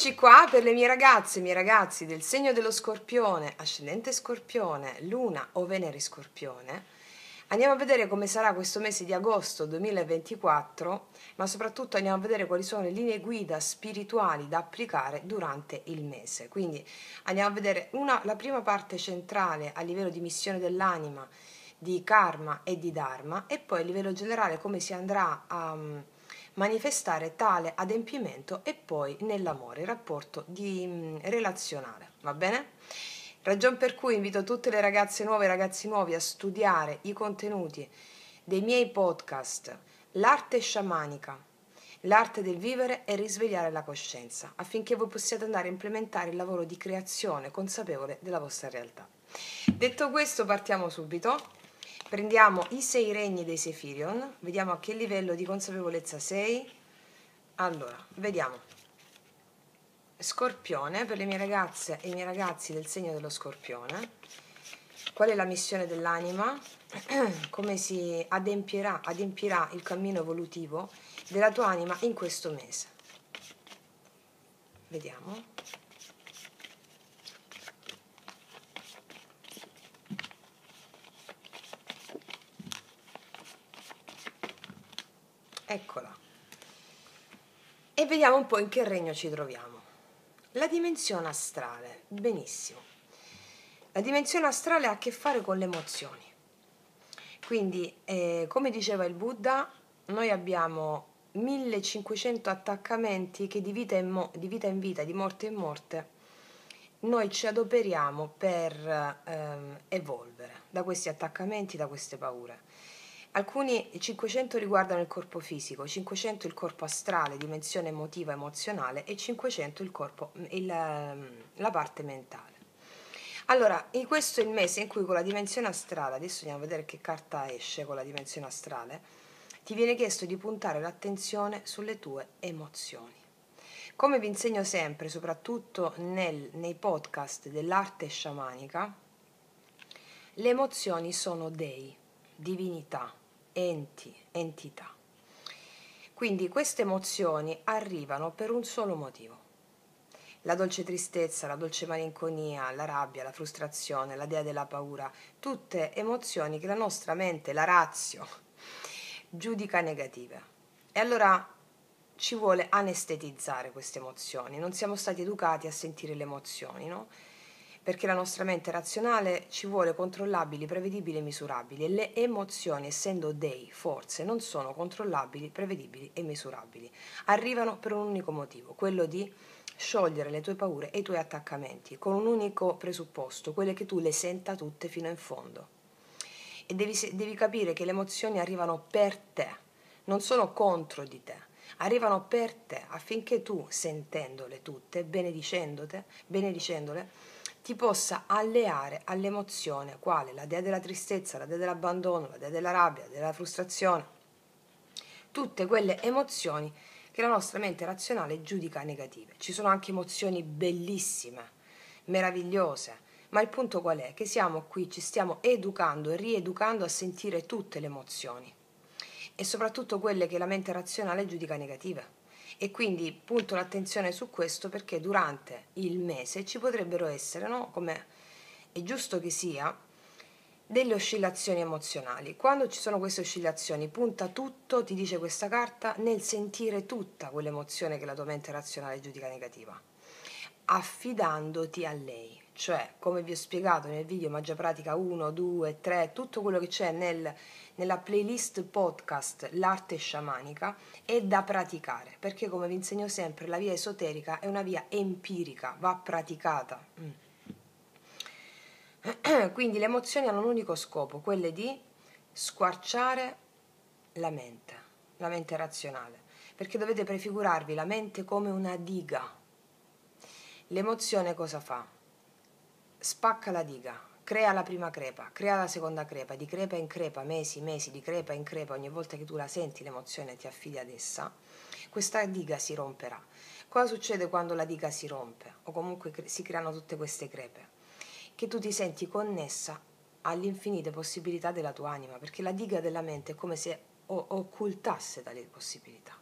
Eccoci qua per le mie ragazze e i miei ragazzi del segno dello Scorpione, ascendente Scorpione, Luna o Venere Scorpione. Andiamo a vedere come sarà questo mese di agosto 2024, ma soprattutto andiamo a vedere quali sono le linee guida spirituali da applicare durante il mese. Quindi andiamo a vedere la prima parte centrale a livello di missione dell'anima, di karma e di dharma, e poi a livello generale come si andrà a manifestare tale adempimento, e poi nell'amore, il rapporto relazionale, va bene? Ragion per cui invito tutte le ragazze nuove e i ragazzi nuovi a studiare i contenuti dei miei podcast, l'arte sciamanica, l'arte del vivere e risvegliare la coscienza, affinché voi possiate andare a implementare il lavoro di creazione consapevole della vostra realtà. Detto questo, partiamo subito. Prendiamo i 6 regni dei Sefirion, vediamo a che livello di consapevolezza sei. Allora, vediamo. Scorpione, per le mie ragazze e i miei ragazzi del segno dello Scorpione. Qual è la missione dell'anima? Come si adempirà il cammino evolutivo della tua anima in questo mese? Vediamo. Eccola. E vediamo un po' in che regno ci troviamo. La dimensione astrale, benissimo. La dimensione astrale ha a che fare con le emozioni. Quindi, come diceva il Buddha, noi abbiamo 1500 attaccamenti che di vita in vita, di morte in morte, noi ci adoperiamo per evolvere da questi attaccamenti, da queste paure. Alcuni 500 riguardano il corpo fisico, 500 il corpo astrale, dimensione emotiva, emozionale, e 500 la parte mentale. Allora, questo è il mese in cui con la dimensione astrale, adesso andiamo a vedere che carta esce con la dimensione astrale, ti viene chiesto di puntare l'attenzione sulle tue emozioni. Come vi insegno sempre, soprattutto nei podcast dell'arte sciamanica, le emozioni sono dei, divinità, enti, entità. Quindi queste emozioni arrivano per un solo motivo. La dolce tristezza, la dolce malinconia, la rabbia, la frustrazione, la dea della paura, tutte emozioni che la nostra mente, la razio, giudica negative. E allora ci vuole anestetizzare queste emozioni. Non siamo stati educati a sentire le emozioni, no? Perché la nostra mente razionale ci vuole controllabili, prevedibili e misurabili, e le emozioni, essendo dei, forze, non sono controllabili, prevedibili e misurabili. Arrivano per un unico motivo, quello di sciogliere le tue paure e i tuoi attaccamenti, con un unico presupposto, quello che tu le senta tutte fino in fondo. E devi capire che le emozioni arrivano per te, non sono contro di te, arrivano per te, affinché tu, sentendole tutte, benedicendole, ti possa alleare all'emozione, quale la dea della tristezza, la dea dell'abbandono, la dea della rabbia, la dea della frustrazione, tutte quelle emozioni che la nostra mente razionale giudica negative. Ci sono anche emozioni bellissime, meravigliose, ma il punto qual è? Che siamo qui, ci stiamo educando e rieducando a sentire tutte le emozioni, e soprattutto quelle che la mente razionale giudica negative. E quindi punto l'attenzione su questo, perché durante il mese ci potrebbero essere, no? Come è giusto che sia, delle oscillazioni emozionali. Quando ci sono queste oscillazioni, punta tutto, ti dice questa carta, nel sentire tutta quell'emozione che la tua mente razionale giudica negativa, affidandoti a lei. Cioè, come vi ho spiegato nel video Magia Pratica 1, 2, 3, tutto quello che c'è nella playlist podcast L'arte sciamanica è da praticare, perché come vi insegno sempre, la via esoterica è una via empirica, va praticata. Quindi le emozioni hanno un unico scopo, quello di squarciare la mente razionale, perché dovete prefigurarvi la mente come una diga. L'emozione cosa fa? Spacca la diga, crea la prima crepa, crea la seconda crepa, di crepa in crepa, mesi, di crepa in crepa, ogni volta che tu la senti l'emozione ti affidi ad essa, questa diga si romperà. Cosa succede quando la diga si rompe o comunque si creano tutte queste crepe? Che tu ti senti connessa alle infinite possibilità della tua anima, perché la diga della mente è come se occultasse tali possibilità.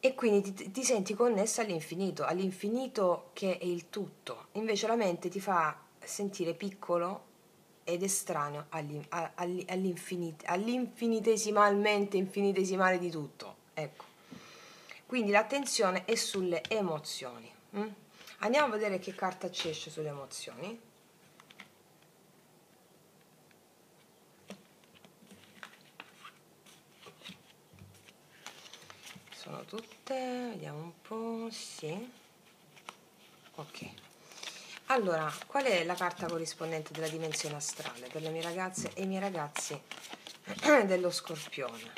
e quindi ti senti connessa all'infinito che è il tutto. Invece la mente ti fa sentire piccolo ed estraneo all'infinitesimalmente infinitesimale di tutto. Ecco. Quindi l'attenzione è sulle emozioni. Andiamo a vedere che carta ci esce sulle emozioni. Sono tutte, vediamo un po', sì. Ok. Allora, qual è la carta corrispondente della dimensione astrale per le mie ragazze e i miei ragazzi dello Scorpione?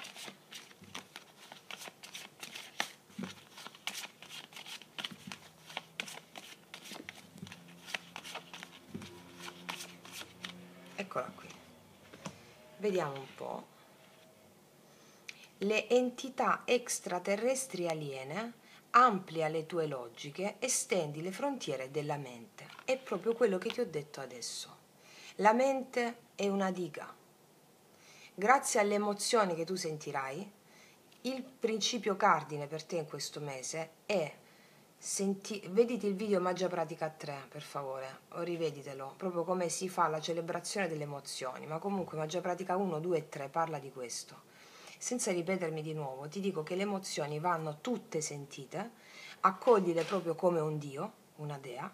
Eccola qui. Vediamo un po'. Le entità extraterrestri aliene, amplia le tue logiche, estendi le frontiere della mente. È proprio quello che ti ho detto adesso. La mente è una diga. Grazie alle emozioni che tu sentirai, il principio cardine per te in questo mese è vediti il video Magia Pratica 3, per favore, o riveditelo, proprio come si fa la celebrazione delle emozioni, ma comunque Magia Pratica 1, 2 e 3 parla di questo. Senza ripetermi di nuovo, ti dico che le emozioni vanno tutte sentite, accoglile proprio come un dio, una dea,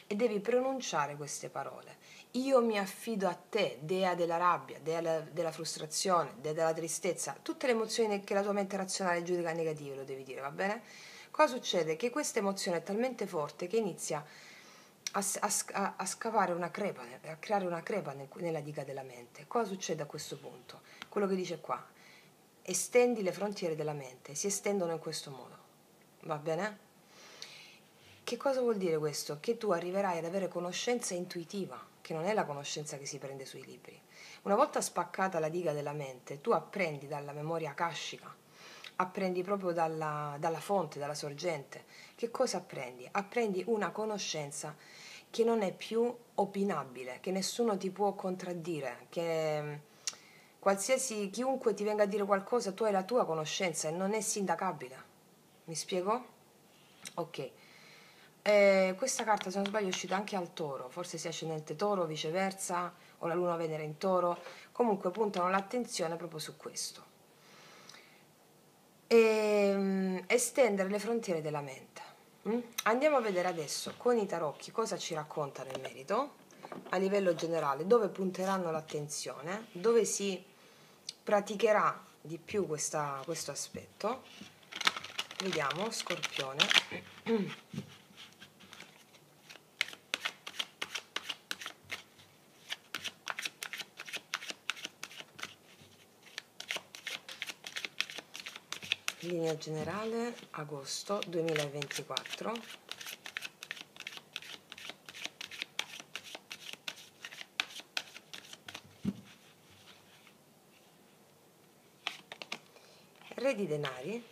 e devi pronunciare queste parole. Io mi affido a te, dea della rabbia, dea della frustrazione, dea della tristezza, tutte le emozioni che la tua mente razionale giudica negative, lo devi dire, va bene? Cosa succede? Che questa emozione è talmente forte che inizia a scavare una crepa, a creare una crepa nella diga della mente. Cosa succede a questo punto? Quello che dice qua, estendi le frontiere della mente, si estendono in questo modo, va bene? Che cosa vuol dire questo? Che tu arriverai ad avere conoscenza intuitiva, che non è la conoscenza che si prende sui libri. Una volta spaccata la diga della mente, tu apprendi dalla memoria akashica, apprendi proprio dalla fonte, dalla sorgente. Che cosa apprendi? Apprendi una conoscenza che non è più opinabile, che nessuno ti può contraddire, che chiunque ti venga a dire qualcosa, tu hai la tua conoscenza e non è sindacabile. Mi spiego? Ok. Questa carta, se non sbaglio, è uscita anche al Toro, forse sia ascendente Toro, viceversa, o la Luna Venere in Toro. Comunque puntano l'attenzione proprio su questo. Estendere le frontiere della mente. Andiamo a vedere adesso con i tarocchi cosa ci raccontano in merito, a livello generale, dove punteranno l'attenzione, dove si praticherà di più questo aspetto. Vediamo, Scorpione. Linea generale, agosto 2024. Re di denari.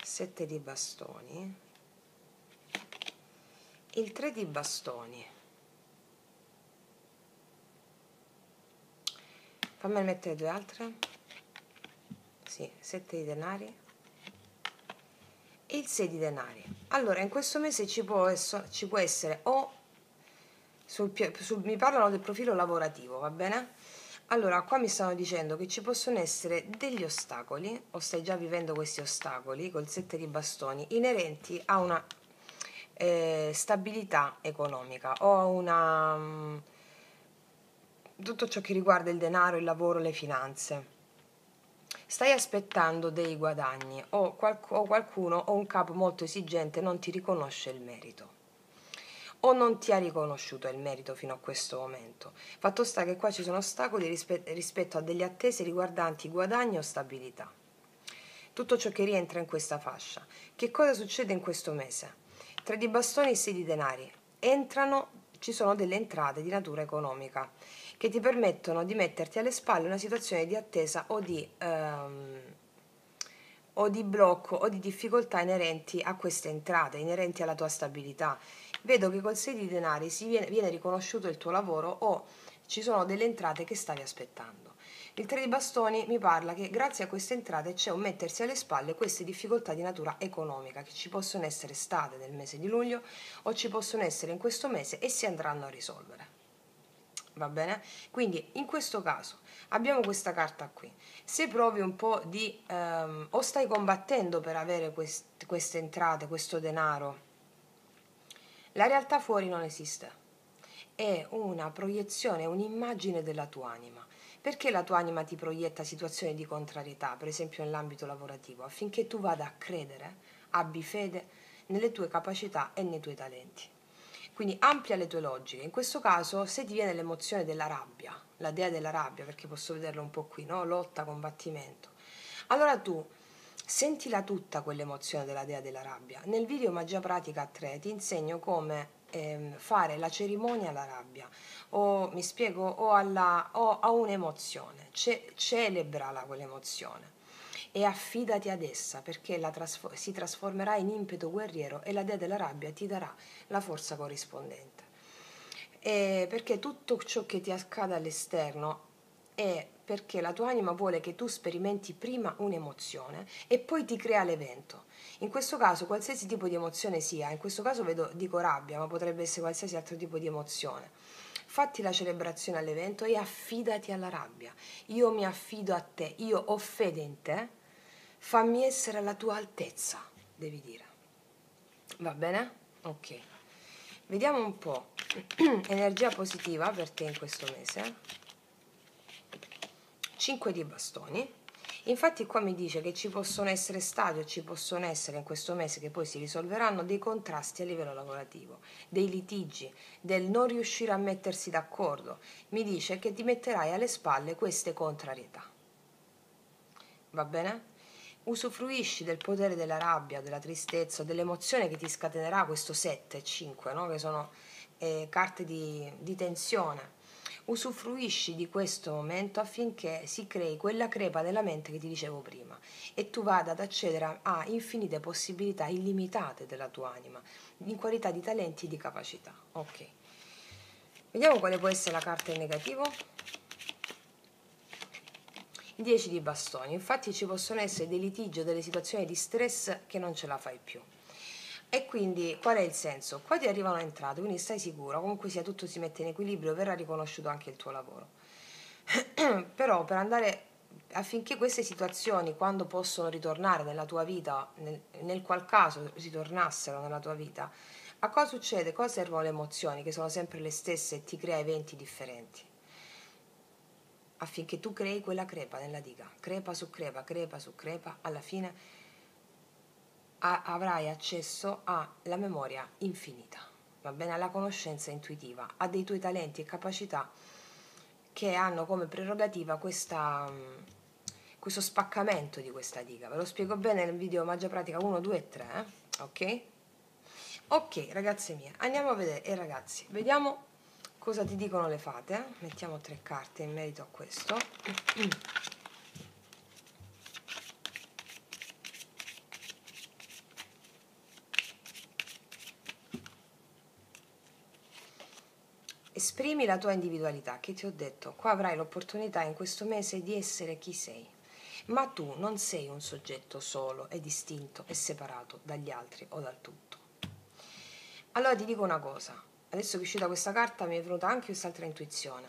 7 di bastoni. Il 3 di bastoni. Fammi mettere due altre. Sì, 7 di denari. E il 6 di denari. Allora, in questo mese ci può essere o mi parlano del profilo lavorativo, va bene? Allora, qua mi stanno dicendo che ci possono essere degli ostacoli, o stai già vivendo questi ostacoli col 7 di bastoni, inerenti a una stabilità economica o a una tutto ciò che riguarda il denaro, il lavoro, le finanze. Stai aspettando dei guadagni o qualcuno o un capo molto esigente non ti riconosce il merito o non ti ha riconosciuto il merito fino a questo momento. Fatto sta che qua ci sono ostacoli rispetto a delle attese riguardanti guadagni o stabilità. Tutto ciò che rientra in questa fascia. Che cosa succede in questo mese? 3 di bastoni e 6 di denari. Ci sono delle entrate di natura economica che ti permettono di metterti alle spalle una situazione di attesa o di blocco o di difficoltà inerenti a queste entrate, inerenti alla tua stabilità. Vedo che col 6 di denari viene riconosciuto il tuo lavoro o ci sono delle entrate che stavi aspettando. Il 3 di bastoni mi parla che grazie a queste entrate c'è un mettersi alle spalle queste difficoltà di natura economica che ci possono essere state nel mese di luglio o ci possono essere in questo mese e si andranno a risolvere. Va bene? Quindi in questo caso abbiamo questa carta qui. Se provi un po' di o stai combattendo per avere queste entrate, questo denaro, la realtà fuori non esiste. È una proiezione, un'immagine della tua anima. Perché la tua anima ti proietta situazioni di contrarietà, per esempio nell'ambito lavorativo, affinché tu vada a credere, abbi fede nelle tue capacità e nei tuoi talenti. Quindi amplia le tue logiche. In questo caso, se ti viene l'emozione della rabbia, la dea della rabbia, perché posso vederlo un po' qui, no? Lotta, combattimento. Allora tu sentila tutta quell'emozione della dea della rabbia. Nel video Magia Pratica 3 ti insegno come fare la cerimonia alla rabbia, o mi spiego, o a un'emozione. Celebrala quell'emozione e affidati ad essa, perché si trasformerà in impeto guerriero e la dea della rabbia ti darà la forza corrispondente. Perché tutto ciò che ti accade all'esterno è perché la tua anima vuole che tu sperimenti prima un'emozione e poi ti crea l'evento. In questo caso, qualsiasi tipo di emozione sia, in questo caso dico rabbia, ma potrebbe essere qualsiasi altro tipo di emozione. Fatti la celebrazione all'evento e affidati alla rabbia. Io mi affido a te, io ho fede in te, fammi essere alla tua altezza, devi dire. Va bene? Ok. Vediamo un po'. Energia positiva per te in questo mese. 5 di bastoni. Infatti qua mi dice che ci possono essere stati o ci possono essere in questo mese, che poi si risolveranno, dei contrasti a livello lavorativo, dei litigi, del non riuscire a mettersi d'accordo. Mi dice che ti metterai alle spalle queste contrarietà. Va bene? Usufruisci del potere della rabbia, della tristezza, dell'emozione che ti scatenerà questo 7 e 5, no? Che sono carte di tensione. Usufruisci di questo momento affinché si crei quella crepa nella mente che ti dicevo prima e tu vada ad accedere a infinite possibilità illimitate della tua anima, in qualità di talenti e di capacità. Ok. Vediamo quale può essere la carta in negativo. 10 di bastoni. Infatti ci possono essere dei litigi o delle situazioni di stress che non ce la fai più. E quindi qual è il senso? Qua ti arrivano entrate, quindi stai sicuro, comunque sia tutto si mette in equilibrio, verrà riconosciuto anche il tuo lavoro. Però per andare affinché queste situazioni, quando possono ritornare nella tua vita, nel qual caso ritornassero nella tua vita, a cosa succede? Cosa servono le emozioni, che sono sempre le stesse e ti crea eventi differenti? Affinché tu crei quella crepa nella diga, crepa su crepa, alla fine avrai accesso alla memoria infinita, va bene? Alla conoscenza intuitiva, a dei tuoi talenti e capacità che hanno come prerogativa questo spaccamento di questa diga. Ve lo spiego bene nel video Magia Pratica 1, 2 e 3, ok? Ok, ragazze mie, andiamo a vedere, e ragazzi, vediamo cosa ti dicono le fate. Mettiamo 3 carte in merito a questo. Esprimi la tua individualità, che ti ho detto, qua avrai l'opportunità in questo mese di essere chi sei, ma tu non sei un soggetto solo e distinto e separato dagli altri o dal tutto. Allora ti dico una cosa, adesso che è uscita questa carta mi è venuta anche quest'altra intuizione.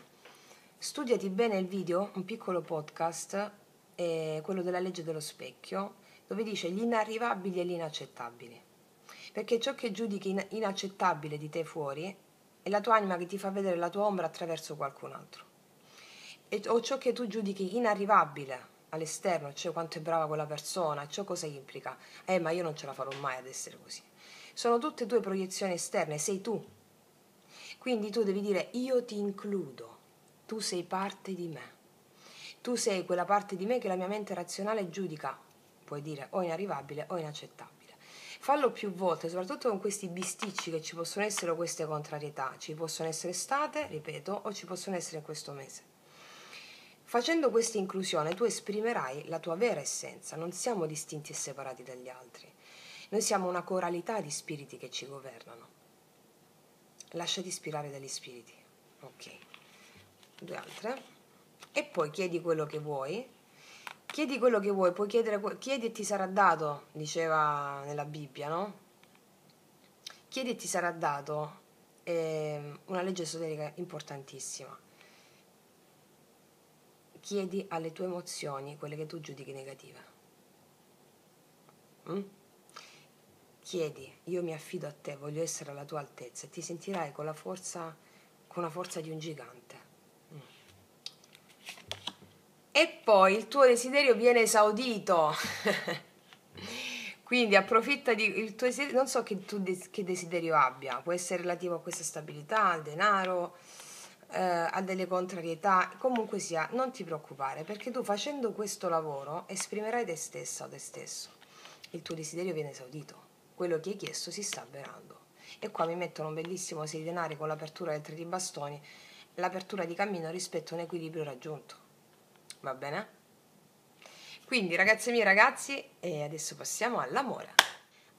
Studiati bene il video, un piccolo podcast, quello della legge dello specchio, dove dice gli inarrivabili e gli inaccettabili. Perché ciò che giudichi inaccettabile di te fuori è la tua anima che ti fa vedere la tua ombra attraverso qualcun altro. O ciò che tu giudichi inarrivabile all'esterno, cioè quanto è brava quella persona, ciò cosa implica? Ma io non ce la farò mai ad essere così. Sono tutte tue proiezioni esterne, sei tu. Quindi tu devi dire io ti includo, tu sei parte di me. Tu sei quella parte di me che la mia mente razionale giudica, puoi dire, o inarrivabile o inaccettabile. Fallo più volte, soprattutto con questi bisticci che ci possono essere o queste contrarietà. Ci possono essere state, ripeto, o ci possono essere in questo mese. Facendo questa inclusione tu esprimerai la tua vera essenza, non siamo distinti e separati dagli altri. Noi siamo una coralità di spiriti che ci governano. Lasciati ispirare dagli spiriti. Ok. 2 altre. e poi chiedi quello che vuoi. Chiedi quello che vuoi, puoi chiedere, chiedi e ti sarà dato, diceva nella Bibbia, no? Chiedi e ti sarà dato, è una legge esoterica importantissima. Chiedi alle tue emozioni quelle che tu giudichi negative. Chiedi, io mi affido a te, voglio essere alla tua altezza, e ti sentirai con la forza di un gigante. E poi il tuo desiderio viene esaudito. Quindi approfitta di il tuo desiderio, non so che desiderio abbia, può essere relativo a questa stabilità, al denaro, a delle contrarietà, comunque sia, non ti preoccupare, perché tu facendo questo lavoro esprimerai te stessa o te stesso. Il tuo desiderio viene esaudito, quello che hai chiesto si sta avverando. E qua mi mettono un bellissimo 6 di denari con l'apertura del 3 di bastoni, l'apertura di cammino rispetto a un equilibrio raggiunto. Va bene? Quindi ragazze mie e ragazzi, e adesso passiamo all'amore.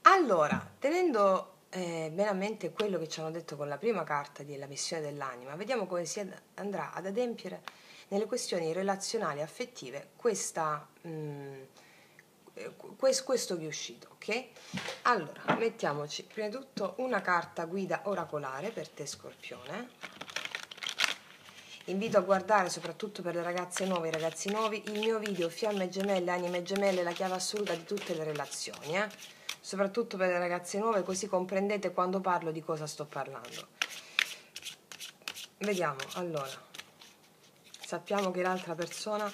Allora, tenendo bene a mente quello che ci hanno detto con la prima carta della missione dell'anima, vediamo come si andrà ad adempiere nelle questioni relazionali e affettive questo che è uscito, ok? Allora, mettiamoci prima di tutto una carta guida oracolare per te, Scorpione. Invito a guardare, soprattutto per le ragazze nuove e i ragazzi nuovi, il mio video Fiamme gemelle, anime gemelle, la chiave assoluta di tutte le relazioni, soprattutto per le ragazze nuove, così comprendete quando parlo di cosa sto parlando. Vediamo, allora, sappiamo che l'altra persona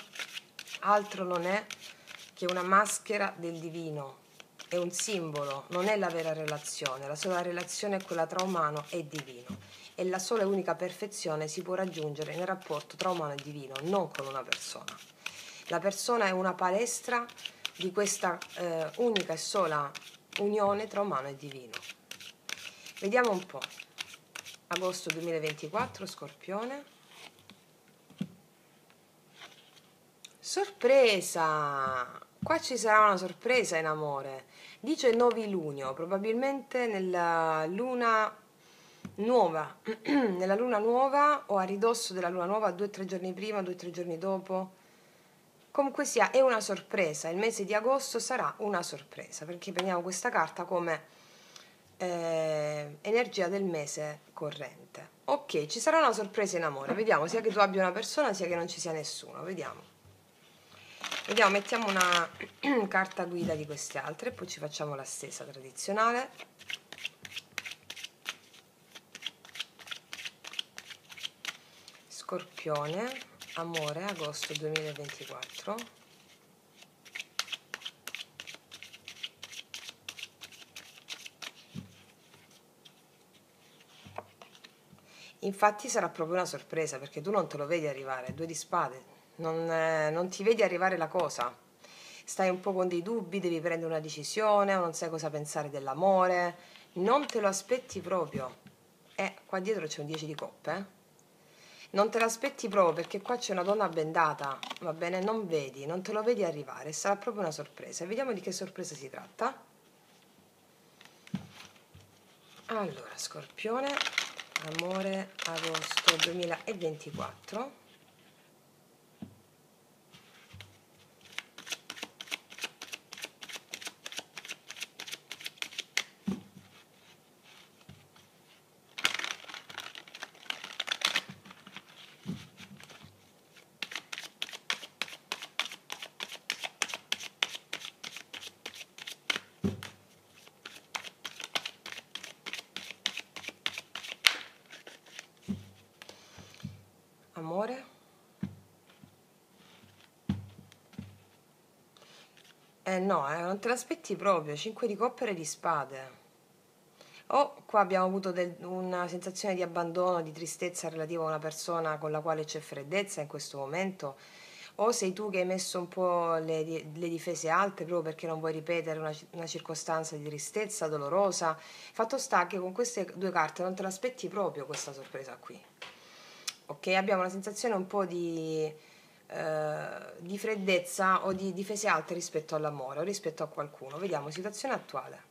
altro non è che una maschera del divino, è un simbolo, non è la vera relazione, la sola relazione è quella tra umano e divino. E la sola e unica perfezione si può raggiungere nel rapporto tra umano e divino, non con una persona. La persona è una palestra di questa unica e sola unione tra umano e divino. Vediamo un po'. Agosto 2024, Scorpione. Sorpresa! Qua ci sarà una sorpresa in amore. Dice novilunio, probabilmente nella luna nuova, nella luna nuova o a ridosso della luna nuova, 2 o 3 giorni prima, 2 o 3 giorni dopo. Comunque sia, è una sorpresa. Il mese di agosto sarà una sorpresa, perché prendiamo questa carta come energia del mese corrente. Ok, ci sarà una sorpresa in amore. Vediamo, sia che tu abbia una persona, sia che non ci sia nessuno. Vediamo. Vediamo, mettiamo una carta guida di queste altre e poi ci facciamo la stessa tradizionale. Scorpione, amore, agosto 2024. Infatti sarà proprio una sorpresa, perché tu non te lo vedi arrivare, 2 di spade, non ti vedi arrivare la cosa. Stai un po' con dei dubbi, devi prendere una decisione, o non sai cosa pensare dell'amore, non te lo aspetti proprio. E qua dietro c'è un 10 di coppe, Non te l'aspetti proprio, perché qua c'è una donna bendata, va bene? Non vedi, non te lo vedi arrivare, sarà proprio una sorpresa. Vediamo di che sorpresa si tratta. Allora, Scorpione, amore, agosto 2024. Amore. No, non te l'aspetti proprio, 5 di coppe e di spade. O qua abbiamo avuto una sensazione di abbandono, di tristezza relativa a una persona con la quale c'è freddezza in questo momento, o sei tu che hai messo un po' le difese alte proprio perché non vuoi ripetere una circostanza di tristezza dolorosa. Fatto sta che con queste 2 carte non te l'aspetti proprio questa sorpresa qui. Ok, abbiamo una sensazione un po' di freddezza o di difese alte rispetto all'amore o rispetto a qualcuno. Vediamo, situazione attuale.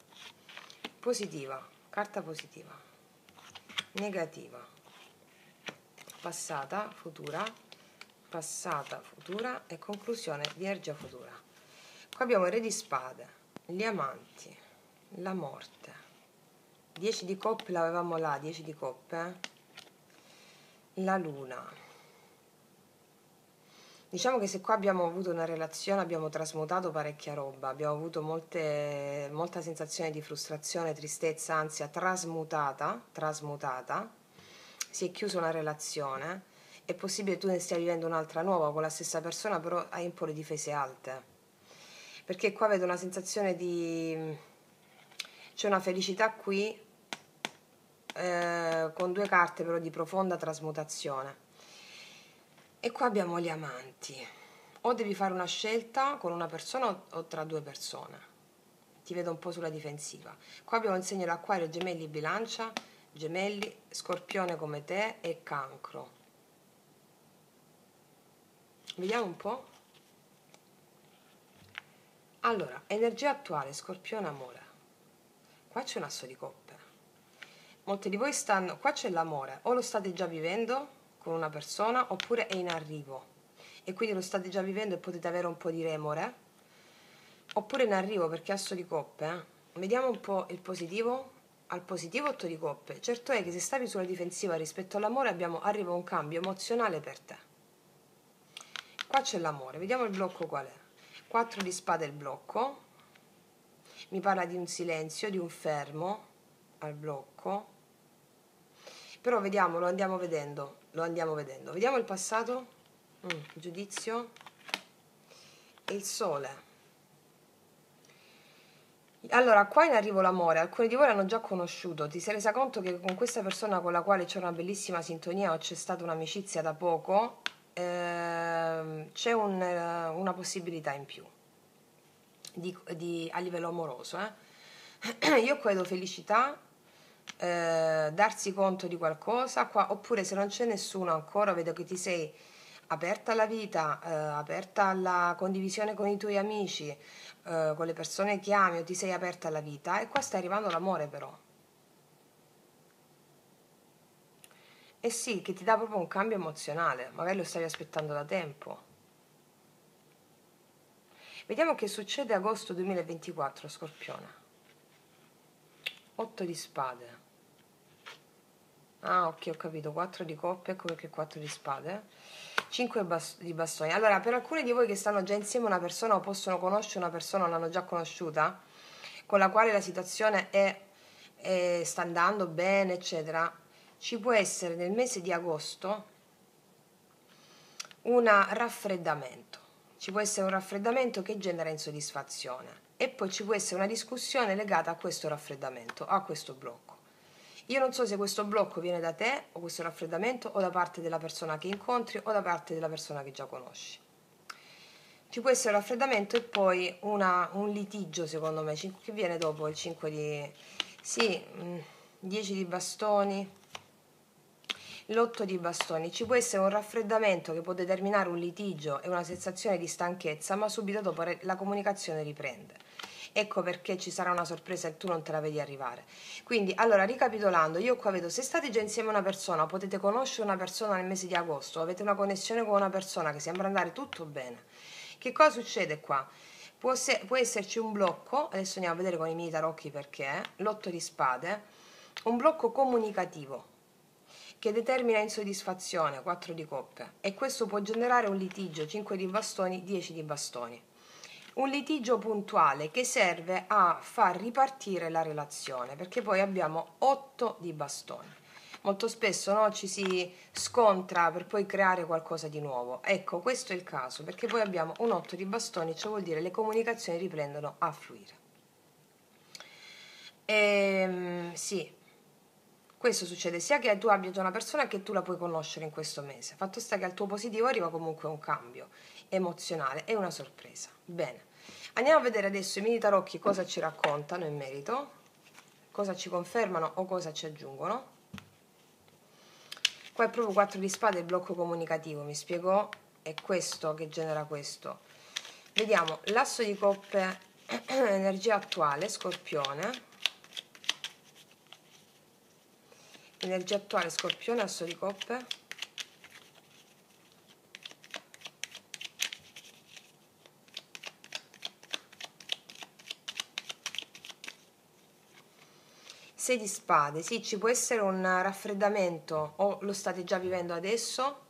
Positiva, carta positiva. Negativa. Passata, futura. passata, futura e conclusione di energia futura. Qua abbiamo il re di spade, gli amanti, la morte, 10 di coppe l'avevamo là, 10 di coppe, la luna. Diciamo che se qua abbiamo avuto una relazione, abbiamo trasmutato parecchia roba, abbiamo avuto molta sensazione di frustrazione, tristezza, ansia trasmutata, si è chiusa una relazione, è possibile che tu ne stia vivendo un'altra nuova con la stessa persona, però hai un po' le difese alte, perché qua vedo una sensazione di... c'è una felicità qui, con 2 carte però di profonda trasmutazione. E qua abbiamo gli amanti. O devi fare una scelta con una persona o tra 2 persone. Ti vedo un po' sulla difensiva. Qua abbiamo il segno dell'Acquario, Gemelli, Bilancia, Gemelli, Scorpione come te e Cancro. Vediamo un po'. Allora, energia attuale, Scorpione, amore. Qua c'è un asso di coppe. Molti di voi stanno... Qua c'è l'amore. O lo state già vivendo con una persona oppure è in arrivo e quindi lo state già vivendo e potete avere un po' di remore, oppure in arrivo perché asso di coppe. Vediamo un po' il positivo. Al positivo 8 di coppe. Certo è che se stavi sulla difensiva rispetto all'amore arriva un cambio emozionale per te. Qua c'è l'amore, vediamo il blocco qual è. 4 di spade il blocco, mi parla di un silenzio, di un fermo al blocco, però vediamo, lo andiamo vedendo. Vediamo il passato, giudizio, e il sole. Allora, qua in arrivo l'amore, alcuni di voi l'hanno già conosciuto, ti sei resa conto che con questa persona con la quale c'è una bellissima sintonia o c'è stata un'amicizia da poco, c'è una possibilità in più a livello amoroso. Io qua vedo felicità, darsi conto di qualcosa qua, oppure se non c'è nessuno ancora vedo che ti sei aperta alla vita, aperta alla condivisione con i tuoi amici, con le persone che ami, o ti sei aperta alla vita, e qua sta arrivando l'amore però. Eh sì, che ti dà proprio un cambio emozionale, magari lo stavi aspettando da tempo. Vediamo che succede agosto 2024, Scorpione. 8 di spade. Ah, ok, ho capito, 4 di coppe, ecco perché 4 di spade. 5 di bastoni. Allora, per alcuni di voi che stanno già insieme a una persona o possono conoscere una persona o l'hanno già conosciuta, con la quale la situazione sta andando bene, eccetera, ci può essere nel mese di agosto un raffreddamento. Ci può essere un raffreddamento che genera insoddisfazione e poi ci può essere una discussione legata a questo raffreddamento, a questo blocco. Io non so se questo blocco viene da te, o questo raffreddamento, o da parte della persona che incontri, o da parte della persona che già conosci. Ci può essere un raffreddamento e poi un litigio, secondo me, che viene dopo il 5 di... Sì, 10 di bastoni, l'8 di bastoni. Ci può essere un raffreddamento che può determinare un litigio e una sensazione di stanchezza, ma subito dopo la comunicazione riprende. Ecco perché ci sarà una sorpresa e tu non te la vedi arrivare. Quindi, allora, ricapitolando, io qua vedo, se state già insieme a una persona, potete conoscere una persona nel mese di agosto, avete una connessione con una persona che sembra andare tutto bene. Che cosa succede qua? Può esserci un blocco, adesso andiamo a vedere con i miei tarocchi perché, l'8 di spade, un blocco comunicativo che determina insoddisfazione, 4 di coppe, e questo può generare un litigio, 5 di bastoni, 10 di bastoni. Un litigio puntuale che serve a far ripartire la relazione, perché poi abbiamo 8 di bastoni. Molto spesso, no, ci si scontra per poi creare qualcosa di nuovo. Ecco, questo è il caso, perché poi abbiamo un 8 di bastoni, ciò vuol dire che le comunicazioni riprendono a fluire. Sì, questo succede sia che tu abbia già una persona che tu la puoi conoscere in questo mese. Fatto sta che al tuo positivo arriva comunque un cambio emozionale e una sorpresa. Bene, andiamo a vedere adesso i mini tarocchi cosa ci raccontano in merito, cosa ci confermano o cosa ci aggiungono. Qua è proprio 4 di spade, il blocco comunicativo, mi spiegò, è questo che genera questo. Vediamo l'asso di coppe, energia attuale, Scorpione. Energia attuale, Scorpione, asso di coppe. 6 di spade, sì, ci può essere un raffreddamento, o lo state già vivendo adesso,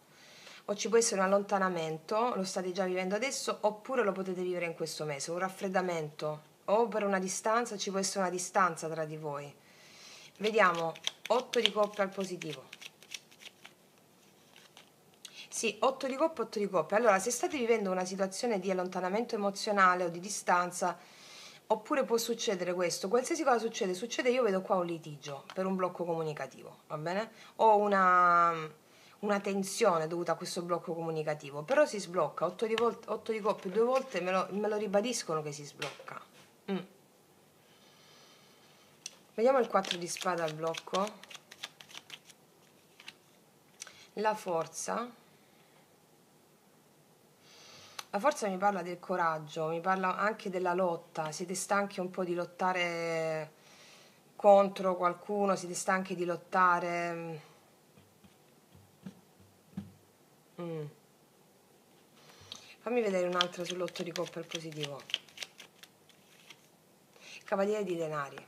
o ci può essere un allontanamento, lo state già vivendo adesso, oppure lo potete vivere in questo mese, un raffreddamento, o per una distanza, ci può essere una distanza tra di voi. Vediamo, 8 di coppe al positivo. Sì, 8 di coppe, 8 di coppe. Allora, se state vivendo una situazione di allontanamento emozionale o di distanza, oppure può succedere questo, qualsiasi cosa succede, io vedo qua un litigio per un blocco comunicativo, va bene? O una tensione dovuta a questo blocco comunicativo, però si sblocca, 8 di coppe 2 volte me lo ribadiscono che si sblocca. Vediamo il 4 di spada al blocco, la forza. La forza mi parla del coraggio, mi parla anche della lotta, siete stanchi un po' di lottare contro qualcuno, siete stanchi di lottare. Fammi vedere un'altra sull'8 di coppe al positivo. Cavaliere di denari.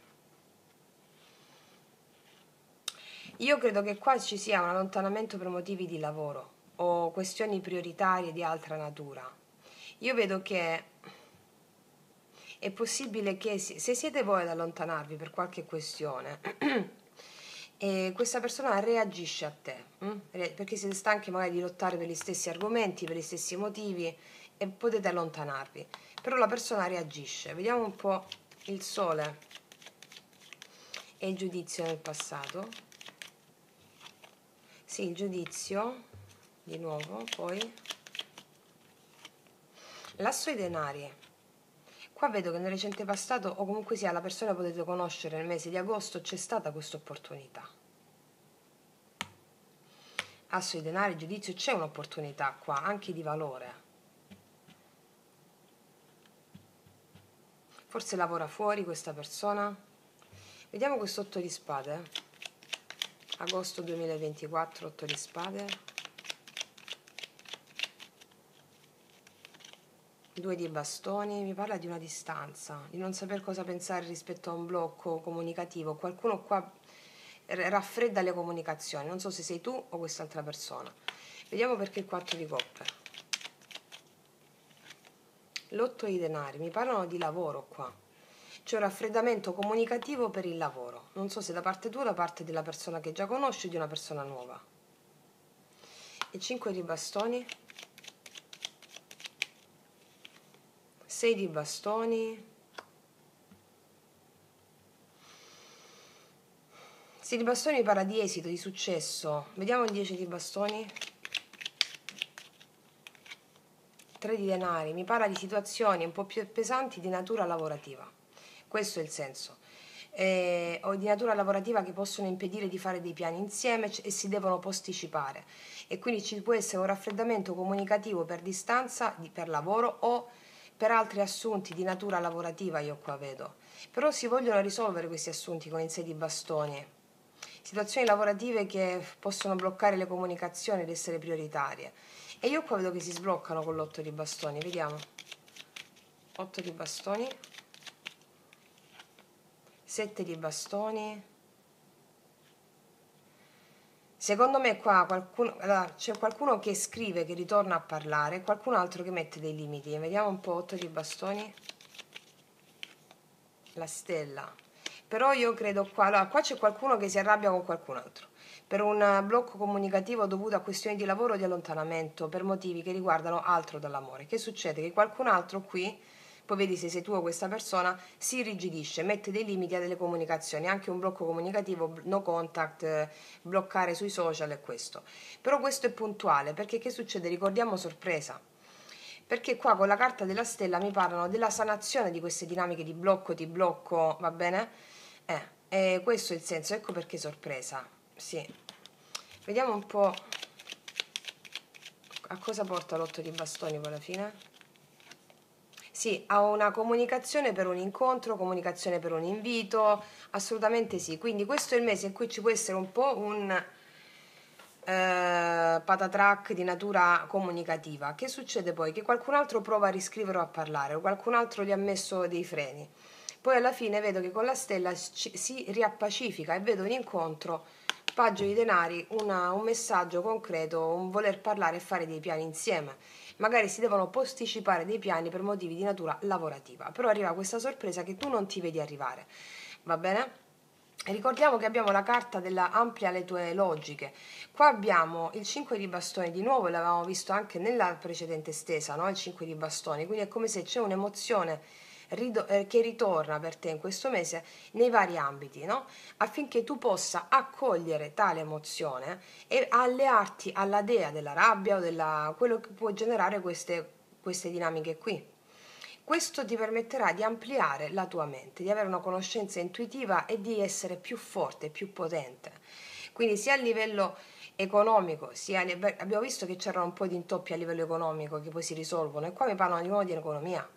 Io credo che qua ci sia un allontanamento per motivi di lavoro o questioni prioritarie di altra natura. Io vedo che è possibile che se siete voi ad allontanarvi per qualche questione e questa persona reagisce a te, perché siete stanchi magari di lottare per gli stessi argomenti, per gli stessi motivi e potete allontanarvi, però la persona reagisce. Vediamo un po' il sole e il giudizio nel passato. Sì, il giudizio di nuovo, poi l'asso ai denari. Qua vedo che nel recente passato, o comunque sia la persona che potete conoscere nel mese di agosto, c'è stata questa opportunità. Asso di denari, giudizio, c'è un'opportunità qua, anche di valore. Forse lavora fuori questa persona. Vediamo questo 8 di spade. Agosto 2024, 8 di spade. 2 di bastoni, mi parla di una distanza, di non saper cosa pensare rispetto a un blocco comunicativo. Qualcuno qua raffredda le comunicazioni, non so se sei tu o quest'altra persona. Vediamo perché il 4 di coppe. L'8 di denari, mi parlano di lavoro qua. C'è un raffreddamento comunicativo per il lavoro. Non so se da parte tua o da parte della persona che già conosci o di una persona nuova. E 5 di bastoni. 6 di bastoni. 6 di bastoni mi parla di esito, di successo. Vediamo il 10 di bastoni. 3 di denari, mi parla di situazioni un po' più pesanti di natura lavorativa. Questo è il senso. O di natura lavorativa che possono impedire di fare dei piani insieme e si devono posticipare. E quindi ci può essere un raffreddamento comunicativo per distanza, per lavoro o per altri assunti di natura lavorativa, io qua vedo. Però si vogliono risolvere questi assunti con il 6 di bastoni. Situazioni lavorative che possono bloccare le comunicazioni ed essere prioritarie. E io qua vedo che si sbloccano con l'8 di bastoni, vediamo. 8 di bastoni. 7 di bastoni. Secondo me qua c'è qualcuno che scrive, che ritorna a parlare, qualcun altro che mette dei limiti. Vediamo un po', 8 di bastoni. La stella. Però io credo qua, allora, qua c'è qualcuno che si arrabbia con qualcun altro per un blocco comunicativo dovuto a questioni di lavoro o di allontanamento, per motivi che riguardano altro dall'amore. Che succede? Che qualcun altro qui, poi vedi se sei tu o questa persona, si irrigidisce, mette dei limiti a delle comunicazioni, anche un blocco comunicativo, no contact, bloccare sui social e questo. Però questo è puntuale, perché che succede? Ricordiamo sorpresa. Perché qua con la carta della stella mi parlano della sanazione di queste dinamiche di blocco, ti blocco, va bene? Questo è il senso, ecco perché sorpresa. Sì. Vediamo un po' a cosa porta l'8 di bastoni poi alla fine. Sì, a una comunicazione per un incontro, comunicazione per un invito, assolutamente sì. Quindi questo è il mese in cui ci può essere un po' un patatrack di natura comunicativa. Che succede poi? Che qualcun altro prova a riscrivere o a parlare, o qualcun altro gli ha messo dei freni. Poi alla fine vedo che con la stella si riappacifica e vedo un incontro, paggio di denari, un messaggio concreto, un voler parlare e fare dei piani insieme. Magari si devono posticipare dei piani per motivi di natura lavorativa, però arriva questa sorpresa che tu non ti vedi arrivare, va bene? Ricordiamo che abbiamo la carta della amplia le tue logiche. Qua abbiamo il 5 di bastoni di nuovo, l'avevamo visto anche nella precedente stesa, no? Il 5 di bastoni, quindi è come se c'è un'emozione che ritorna per te in questo mese nei vari ambiti, no? Affinché tu possa accogliere tale emozione e allearti alla dea della rabbia o della quello che può generare queste dinamiche qui. Questo ti permetterà di ampliare la tua mente, di avere una conoscenza intuitiva e di essere più forte, più potente. Quindi sia a livello economico, abbiamo visto che c'erano un po' di intoppi a livello economico che poi si risolvono, e qua mi parlano di nuovo di economia,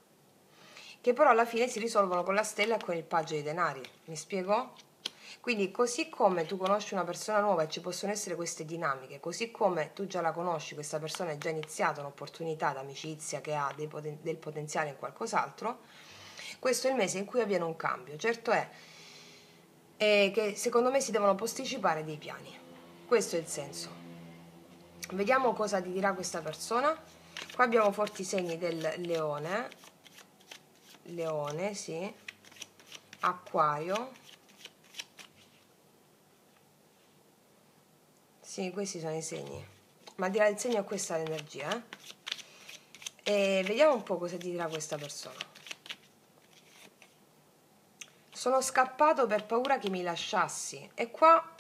che però alla fine si risolvono con la stella e con il paggio dei denari. Mi spiego? Quindi così come tu conosci una persona nuova e ci possono essere queste dinamiche, così come tu già la conosci, questa persona è già iniziata un'opportunità d'amicizia che ha del potenziale in qualcos'altro, questo è il mese in cui avviene un cambio. Certo è che secondo me si devono posticipare dei piani. Questo è il senso. Vediamo cosa ti dirà questa persona. Qua abbiamo forti segni del leone, sì, acquario, sì, questi sono i segni, ma dirà il segno è questa l'energia, E vediamo un po' cosa ti dirà questa persona. Sono scappato per paura che mi lasciassi, e qua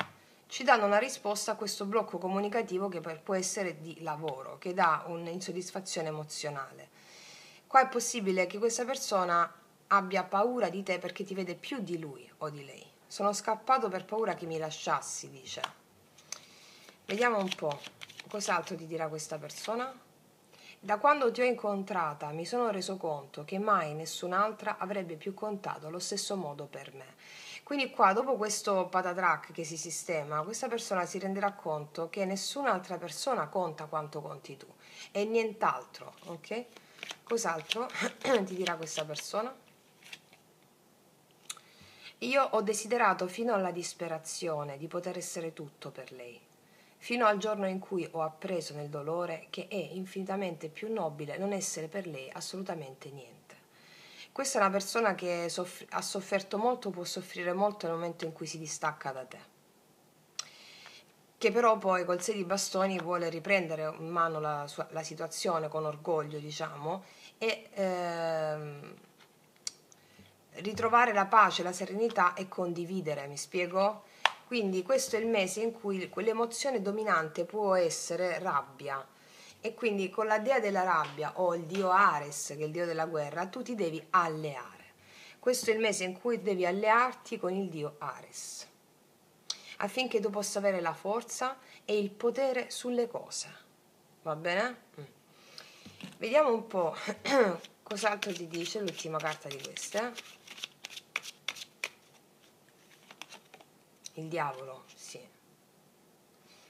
ci danno una risposta a questo blocco comunicativo che può essere di lavoro, che dà un'insoddisfazione emozionale. Qua è possibile che questa persona abbia paura di te perché ti vede più di lui o di lei. Sono scappato per paura che mi lasciassi, dice. Vediamo un po' cos'altro ti dirà questa persona. Da quando ti ho incontrata mi sono reso conto che mai nessun'altra avrebbe più contato allo stesso modo per me. Quindi qua, dopo questo patatrack che si sistema, questa persona si renderà conto che nessun'altra persona conta quanto conti tu e nient'altro, ok? Cos'altro ti dirà questa persona? Io ho desiderato fino alla disperazione di poter essere tutto per lei, fino al giorno in cui ho appreso nel dolore che è infinitamente più nobile non essere per lei assolutamente niente. Questa è una persona che ha sofferto molto, può soffrire molto nel momento in cui si distacca da te, che però poi col 6 di bastoni vuole riprendere in mano la situazione con orgoglio, diciamo, e ritrovare la pace, la serenità e condividere, mi spiego? Quindi questo è il mese in cui quell'emozione dominante può essere rabbia, e quindi con la dea della rabbia o il dio Ares, che è il dio della guerra, tu ti devi alleare. Questo è il mese in cui devi allearti con il dio Ares, affinché tu possa avere la forza e il potere sulle cose. Va bene? Vediamo un po' cos'altro ti dice l'ultima carta di queste. Il diavolo, sì.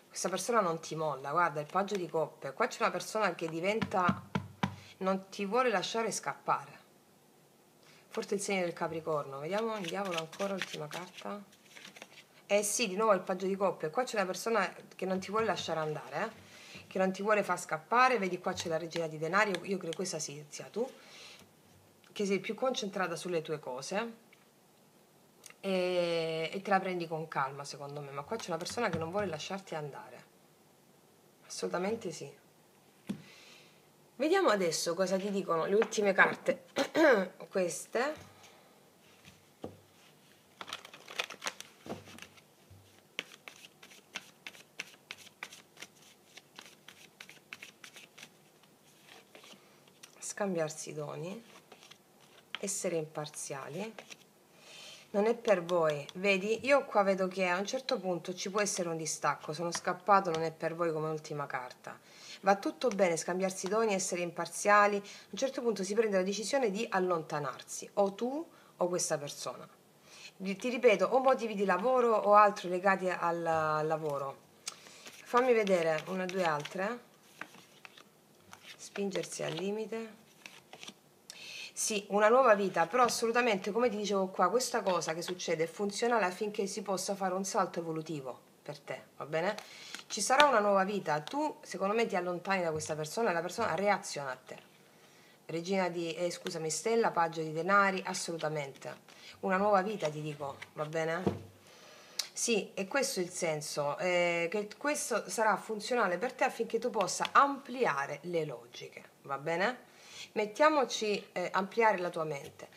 Questa persona non ti molla, guarda, il paggio di coppe. Qua c'è una persona che non ti vuole lasciare scappare. Forse il segno del Capricorno. Vediamo il diavolo ancora, ultima carta. Eh sì, di nuovo il paggio di coppe. Qua c'è una persona che non ti vuole lasciare andare, che non ti vuole far scappare. Vedi, qua c'è la regina di denari. Io credo che questa sia tu, che sei più concentrata sulle tue cose e te la prendi con calma, secondo me. Ma qua c'è una persona che non vuole lasciarti andare, assolutamente sì. Vediamo adesso cosa ti dicono le ultime carte. Queste. Scambiarsi i doni, essere imparziali, non è per voi. Vedi, io qua vedo che a un certo punto ci può essere un distacco, sono scappato, non è per voi come ultima carta. Va tutto bene, scambiarsi i doni, essere imparziali. A un certo punto si prende la decisione di allontanarsi, o tu o questa persona. Ti ripeto, o motivi di lavoro o altro legati al lavoro. Fammi vedere una o due altre. Spingersi al limite. Sì, una nuova vita, però assolutamente, come ti dicevo qua, questa cosa che succede è funzionale affinché si possa fare un salto evolutivo per te, va bene? Ci sarà una nuova vita, tu secondo me ti allontani da questa persona e la persona reaziona a te. Regina di, scusami, Stella, paggio di denari, assolutamente. Una nuova vita ti dico, va bene? Sì, e questo è il senso, che questo sarà funzionale per te affinché tu possa ampliare le logiche, va bene? Mettiamoci ampliare la tua mente.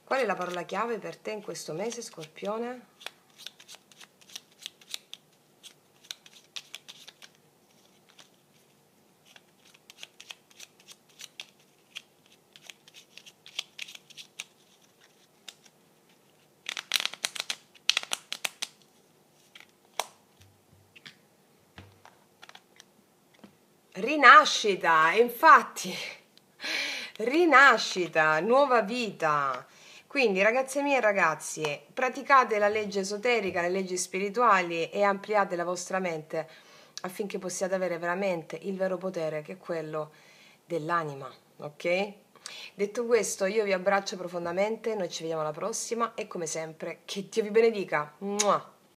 Qual è la parola chiave per te in questo mese, Scorpione? Rinascita, infatti, rinascita, nuova vita. Quindi, ragazze mie e ragazzi, praticate la legge esoterica, le leggi spirituali e ampliate la vostra mente affinché possiate avere veramente il vero potere che è quello dell'anima, ok? Detto questo, io vi abbraccio profondamente, noi ci vediamo alla prossima e come sempre, che Dio vi benedica. Mua!